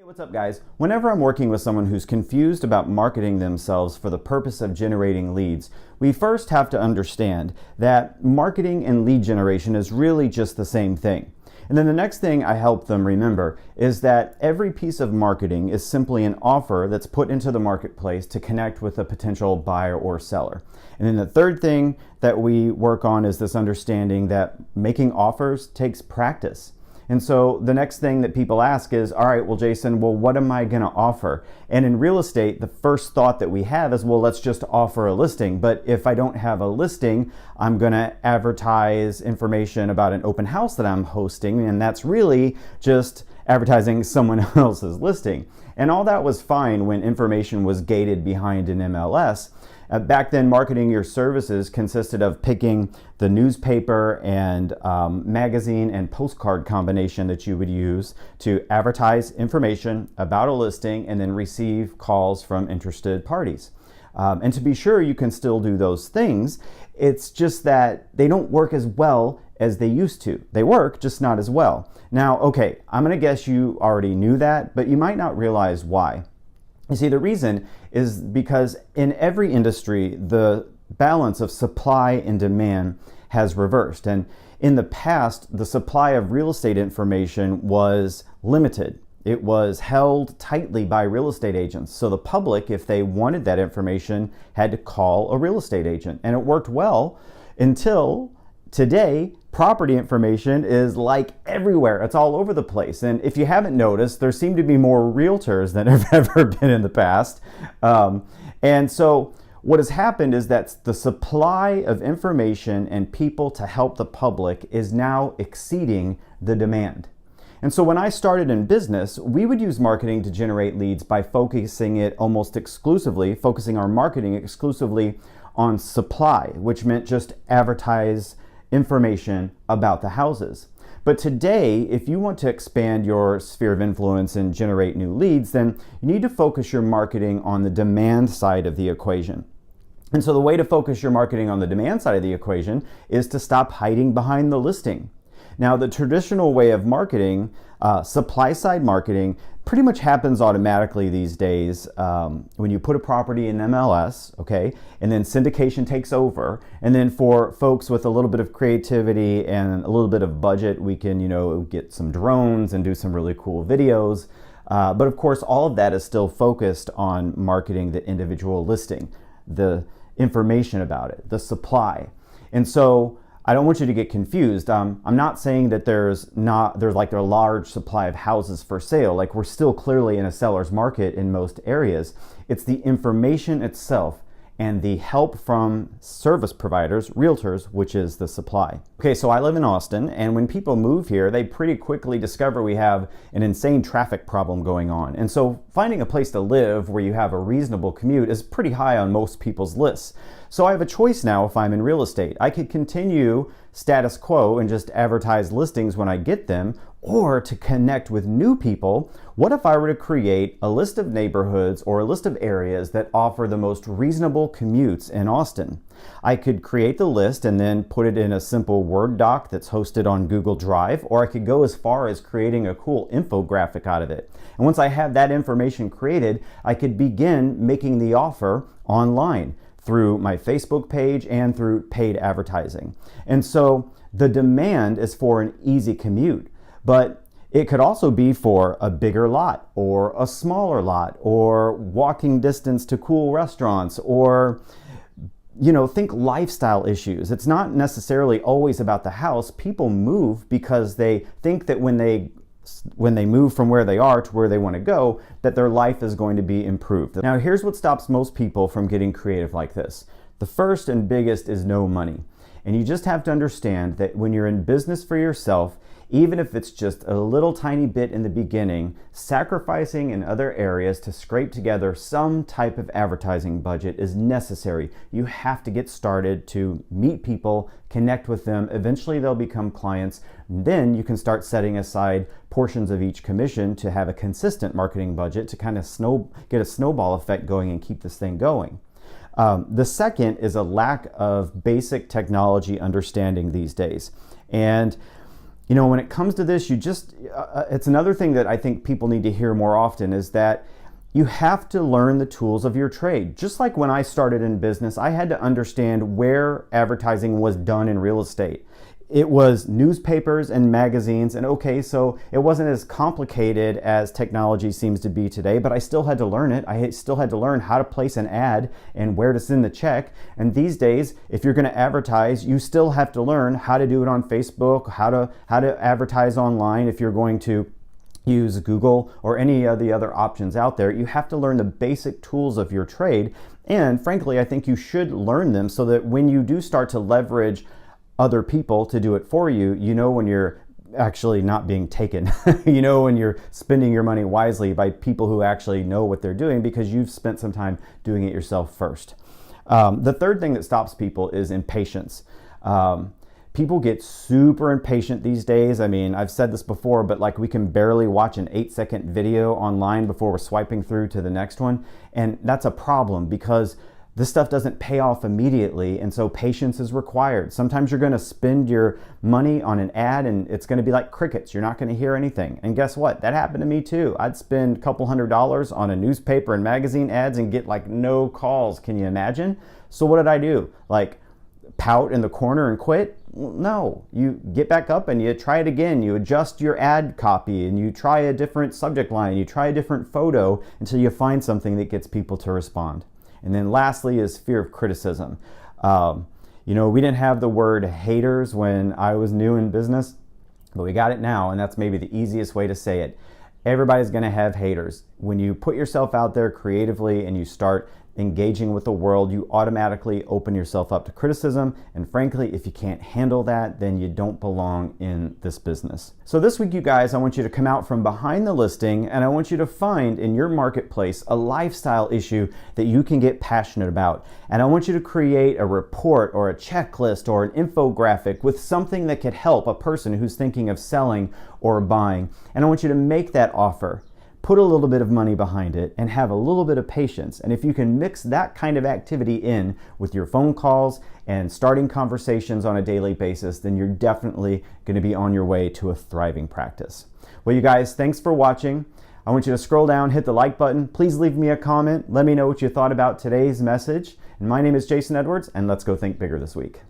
What's up, guys? Whenever I'm working with someone who's confused about marketing themselves for the purpose of generating leads, we first have to understand that marketing and lead generation is really just the same thing. And then the next thing I help them remember is that every piece of marketing is simply an offer that's put into the marketplace to connect with a potential buyer or seller. And then the third thing that we work on is this understanding that making offers takes practice. And so the next thing that people ask is, all right, well, Jason, what am I going to offer? And in real estate, the first thought that we have is, well, let's just offer a listing. But if I don't have a listing, I'm going to advertise information about an open house that I'm hosting. And that's really just advertising someone else's listing. And all that was fine when information was gated behind an MLS. Back then, marketing your services consisted of picking the newspaper and magazine and postcard combination that you would use to advertise information about a listing and then receive calls from interested parties. And to be sure, you can still do those things. It's just that they don't work as well as they used to. They work, just not as well. Now, okay, I'm gonna guess you already knew that, but you might not realize why. You see, the reason is because in every industry, the balance of supply and demand has reversed. And in the past, the supply of real estate information was limited. It was held tightly by real estate agents. So the public, if they wanted that information, had to call a real estate agent. And it worked well until today. Property information is like everywhere. It's all over the place. And if you haven't noticed, there seem to be more realtors than have ever been in the past. And so what has happened is that the supply of information and people to help the public is now exceeding the demand. And so when I started in business, we would use marketing to generate leads by focusing our marketing exclusively on supply, which meant just advertise information about the houses. But today, if you want to expand your sphere of influence and generate new leads, then you need to focus your marketing on the demand side of the equation. And so the way to focus your marketing on the demand side of the equation is to stop hiding behind the listing. Now, the traditional way of marketing, supply side marketing, pretty much happens automatically these days when you put a property in MLS, okay, and then syndication takes over. And then for folks with a little bit of creativity and a little bit of budget, we can, get some drones and do some really cool videos. But of course, all of that is still focused on marketing the individual listing, the information about it, the supply. And so I don't want you to get confused. I'm not saying that there's like a large supply of houses for sale. Like, we're still clearly in a seller's market in most areas. It's the information itself and the help from service providers, realtors, which is the supply. Okay, so I live in Austin, and when people move here, they pretty quickly discover we have an insane traffic problem going on. And so finding a place to live where you have a reasonable commute is pretty high on most people's lists. So I have a choice now if I'm in real estate. I could continue status quo and just advertise listings when I get them, or to connect with new people. What if I were to create a list of neighborhoods or a list of areas that offer the most reasonable commutes in Austin? I could create the list and then put it in a simple Word doc that's hosted on Google Drive, or I could go as far as creating a cool infographic out of it. And once I have that information created, I could begin making the offer online through my Facebook page and through paid advertising. And so the demand is for an easy commute, but it could also be for a bigger lot or a smaller lot or walking distance to cool restaurants or, think lifestyle issues. It's not necessarily always about the house. People move because they think that when they move from where they are to where they want to go, that their life is going to be improved. Now, here's what stops most people from getting creative like this. The first and biggest is no money. And you just have to understand that when you're in business for yourself, even if it's just a little tiny bit in the beginning, sacrificing in other areas to scrape together some type of advertising budget is necessary. You have to get started to meet people, connect with them. Eventually they'll become clients. Then you can start setting aside portions of each commission to have a consistent marketing budget to kind of get a snowball effect going and keep this thing going. The second is a lack of basic technology understanding these days. And When it comes to this, it's another thing that I think people need to hear more often is that you have to learn the tools of your trade. Just like when I started in business, I had to understand where advertising was done in real estate. It was newspapers and magazines, and okay, so it wasn't as complicated as technology seems to be today, but I still had to learn it. I still had to learn how to place an ad and where to send the check. And these days, if you're going to advertise, you still have to learn how to do it on Facebook, how to advertise online. If you're going to use Google or any of the other options out there, you have to learn the basic tools of your trade. And frankly, I think you should learn them so that when you do start to leverage other people to do it for you, when you're actually not being taken, when you're spending your money wisely by people who actually know what they're doing because you've spent some time doing it yourself first. The third thing that stops people is impatience. People get super impatient these days. I mean, I've said this before, but like we can barely watch an 8-second video online before we're swiping through to the next one. And that's a problem because this stuff doesn't pay off immediately, and so patience is required. Sometimes you're going to spend your money on an ad and it's going to be like crickets. You're not going to hear anything. And guess what? That happened to me too. I'd spend a couple $100s on a newspaper and magazine ads and get like no calls. Can you imagine? So what did I do? Like pout in the corner and quit? No, you get back up and you try it again. You adjust your ad copy and you try a different subject line. You try a different photo until you find something that gets people to respond. And then lastly is fear of criticism. We didn't have the word haters when I was new in business, but we got it now, and that's maybe the easiest way to say it. Everybody's going to have haters. When you put yourself out there creatively and you start engaging with the world, you automatically open yourself up to criticism. And frankly, if you can't handle that, then you don't belong in this business. So this week, you guys, I want you to come out from behind the listing and I want you to find in your marketplace a lifestyle issue that you can get passionate about. And I want you to create a report or a checklist or an infographic with something that could help a person who's thinking of selling or buying. And I want you to make that offer. Put a little bit of money behind it and have a little bit of patience. And if you can mix that kind of activity in with your phone calls and starting conversations on a daily basis, then you're definitely going to be on your way to a thriving practice. Well, you guys, thanks for watching. I want you to scroll down, hit the like button. Please leave me a comment. Let me know what you thought about today's message. And my name is Jason Edwards, and let's go think bigger this week.